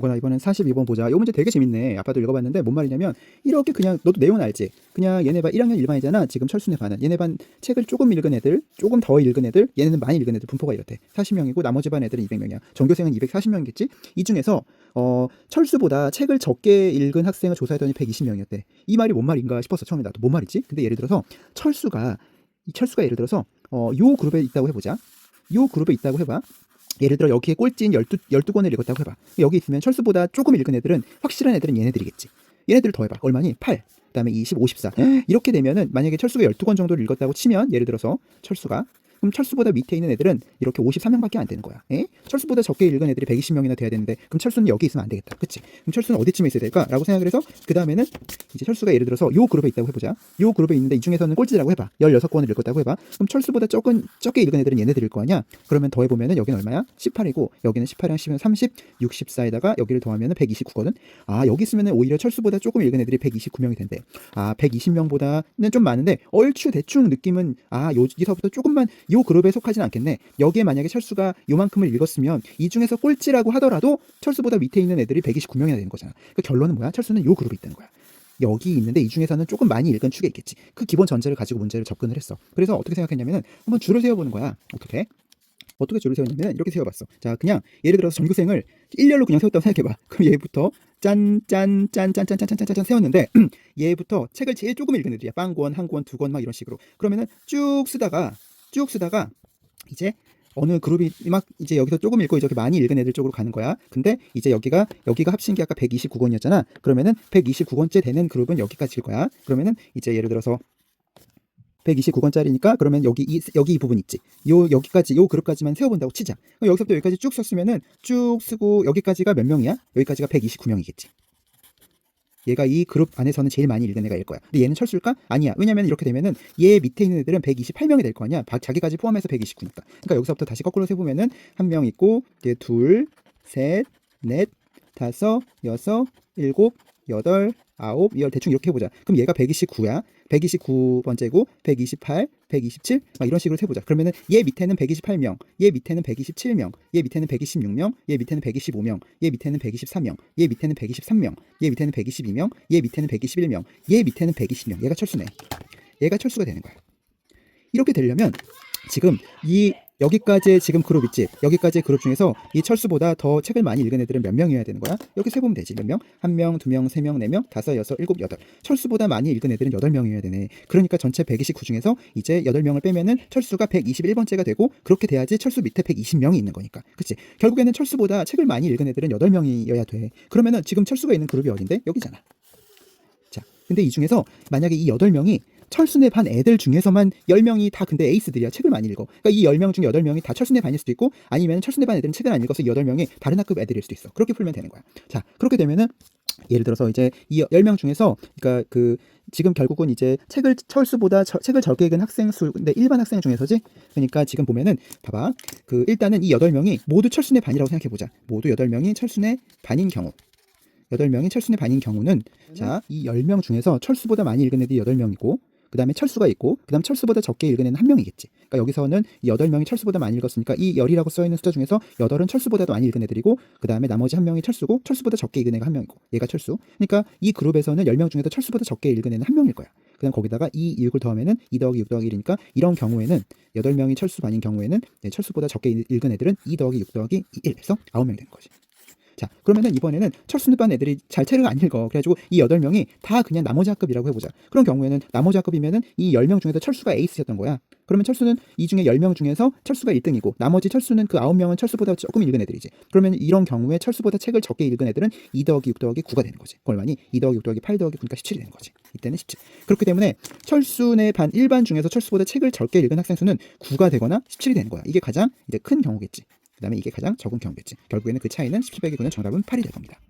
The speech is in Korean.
거나 이번엔 42번 보자. 이 문제 되게 재밌네. 아빠도 읽어봤는데 뭔 말이냐면 이렇게 그냥 너도 내용은 알지? 그냥 얘네 반 1학년 일반이잖아. 지금 철순의 반은 얘네 반 책을 조금 읽은 애들, 조금 더 읽은 애들, 얘네는 많이 읽은 애들 분포가 이렇대. 40명이고 나머지 반 애들은 200명이야. 전교생은 240명이겠지? 이 중에서 철수보다 책을 적게 읽은 학생을 조사했더니 120명이었대. 이 말이 뭔 말인가 싶었어. 처음에 나도 뭔 말이지? 근데 예를 들어서 철수가 예를 들어서 요 그룹에 있다고 해보자. 요 그룹에 있다고 해봐. 예를 들어 여기에 꼴찌인 12권을 읽었다고 해봐. 여기 있으면 철수보다 조금 읽은 애들은 확실한 애들은 얘네들이겠지. 얘네들 더해봐. 얼마니? 8. 그다음에 20, 54. 이렇게 되면은 만약에 철수가 12권 정도를 읽었다고 치면 예를 들어서 철수가 그럼 철수보다 밑에 있는 애들은 이렇게 53명밖에 안 되는 거야. 철수보다 적게 읽은 애들이 120명이나 돼야 되는데 그럼 철수는 여기 있으면 안 되겠다. 그치? 그럼 철수는 어디쯤에 있어야 될까? 라고 생각을 해서 그 다음에는 이제 철수가 예를 들어서 요 그룹에 있다고 해보자. 요 그룹에 있는데 이 중에서는 꼴찌라고 해봐. 16권을 읽었다고 해봐. 그럼 철수보다 적게 읽은 애들은 얘네들일 거 아니야? 그러면 더해보면은 여기는 얼마야? 18이고 여기는 18이랑 10은 30, 64에다가 여기를 더하면은 129거든? 아, 여기 있으면은 오히려 철수보다 조금 읽은 애들이 129명이 된대. 아, 120명보다는 좀 많은데 얼추 대충 느낌은 여기서부터 조금만 요 그룹에 속하진 않겠네. 여기에 만약에 철수가 요만큼을 읽었으면 이 중에서 꼴찌라고 하더라도 철수보다 밑에 있는 애들이 129명이나 되는 거잖아. 그 결론은 뭐야? 철수는 요 그룹에 있다는 거야. 여기 있는데 이 중에서는 조금 많이 읽은 축에 있겠지. 그 기본 전제를 가지고 문제를 접근을 했어. 그래서 어떻게 생각했냐면은 한번 줄을 세워보는 거야. 어떻게 줄을 세웠냐면 이렇게 세워봤어. 자, 그냥 예를 들어서 전교생을 일렬로 그냥 세웠다고 생각해봐. 그럼 얘부터 짠짠짠짠짠짠짠짠짠 세웠는데 얘부터 책을 제일 조금 읽은 애들이야. 빵권, 한 권, 두 권 막 이런 식으로. 그러면은 쭉 쓰다가 이제 어느 그룹이 막 이제 여기서 조금 읽고 이렇게 많이 읽은 애들 쪽으로 가는 거야. 근데 이제 여기가 합친 게 아까 129권이었잖아. 그러면은 129권째 되는 그룹은 여기까지일 거야. 그러면은 이제 예를 들어서 129권짜리니까 그러면 여기 이 부분 있지. 여기까지 요 그룹까지만 세워본다고 치자. 그럼 여기서부터 여기까지 쭉 썼으면은 쭉 쓰고 여기까지가 몇 명이야? 여기까지가 129명이겠지. 얘가 이 그룹 안에서는 제일 많이 읽은 애가 일 거야. 근데 얘는 철수일까? 아니야. 왜냐면 이렇게 되면은 얘 밑에 있는 애들은 128명이 될 거 아니야. 자기까지 포함해서 129니까. 그러니까 여기서부터 다시 거꾸로 세보면은 한 명 있고, 둘, 셋, 넷, 다섯, 여섯, 일곱, 여덟, 아홉, 열 대충 이렇게 해보자. 그럼 얘가 129야. 129번째고 128, 127 막 이런 식으로 세보자. 그러면은 얘 밑에는 128명, 얘 밑에는 127명, 얘 밑에는 126명, 얘 밑에는 125명, 얘 밑에는 124명, 얘 밑에는 123명, 얘 밑에는 122명, 얘 밑에는 121명, 얘 밑에는 120명. 얘가 철수네. 얘가 철수가 되는 거야. 이렇게 되려면 지금 여기까지의 지금 그룹 있지? 여기까지의 그룹 중에서 이 철수보다 더 책을 많이 읽은 애들은 몇 명이어야 되는 거야? 이렇게 세보면 되지. 몇 명? 한 명, 두 명, 세 명, 네 명, 다섯, 여섯, 일곱, 여덟. 철수보다 많이 읽은 애들은 8명이어야 되네. 그러니까 전체 129 중에서 이제 8명을 빼면은 철수가 121번째가 되고 그렇게 돼야지 철수 밑에 120명이 있는 거니까. 그치? 결국에는 철수보다 책을 많이 읽은 애들은 8명이어야 돼. 그러면은 지금 철수가 있는 그룹이 어딘데? 여기잖아. 자, 근데 이 중에서 만약에 이 8명이 철순의 반 애들 중에서만 10명이 다 근데 에이스들이야. 책을 많이 읽어. 그러니까 이 10명 중에 8명이 다 철순의 반일 수도 있고 아니면 철순의 반 애들은 책을 안 읽어서 이 8명이 다른 학급 애들일 수도 있어. 그렇게 풀면 되는 거야. 자, 그렇게 되면은 예를 들어서 이제 이 10명 중에서 그러니까 지금 결국은 이제 철수보다 책을 적게 읽은 학생 수인데 일반 학생 중에서지. 그러니까 지금 보면은 봐봐. 일단은 이 8명이 모두 철순의 반이라고 생각해 보자. 모두 8명이 철순의 반인 경우. 8명이 철순의 반인 경우는 자, 이 10명 중에서 철수보다 많이 읽은 애들이 8명이고 그 다음에 철수가 있고 그 다음 철수보다 적게 읽은 애는 1명이겠지. 그러니까 여기서는 이 8명이 철수보다 많이 읽었으니까 이 10이라고 써있는 숫자 중에서 8은 철수보다도 많이 읽은 애들이고 그 다음에 나머지 1명이 철수고 철수보다 적게 읽은 애가 1명이고 얘가 철수. 그러니까 이 그룹에서는 10명 중에서 철수보다 적게 읽은 애는 1명일 거야. 그 다음 거기다가 2, 6을 더하면은 2 더하기 6 더하기 1이니까 이런 경우에는 8명이 철수 반인 경우에는 철수보다 적게 읽은 애들은 2 더하기 6 더하기 1 해서 9명이 되는 거지. 자, 그러면은 이번에는 철수는 반 애들이 잘 책을 안 읽어. 그래가지고 이 8명이 다 그냥 나머지 학급이라고 해보자. 그런 경우에는 나머지 학급이면은 이 10명 중에서 철수가 에이스였던 거야. 그러면 철수는 이 중에 10명 중에서 철수가 1등이고 나머지 철수는 그 9명은 철수보다 조금 읽은 애들이지. 그러면 이런 경우에 철수보다 책을 적게 읽은 애들은 2 더하기 6 더하기 9가 되는 거지. 얼마니? 2 더하기 6 더하기 8 더하기 9니까 17이 되는 거지. 이때는 17. 그렇기 때문에 철수의 반 일반 중에서 철수보다 책을 적게 읽은 학생 수는 9가 되거나 17이 되는 거야. 이게 가장 이제 큰 경우겠지. 그 다음에 이게 가장 적은 경우겠지. 결국에는 그 차이는 17 빼기 9는 정답은 8이 될 겁니다.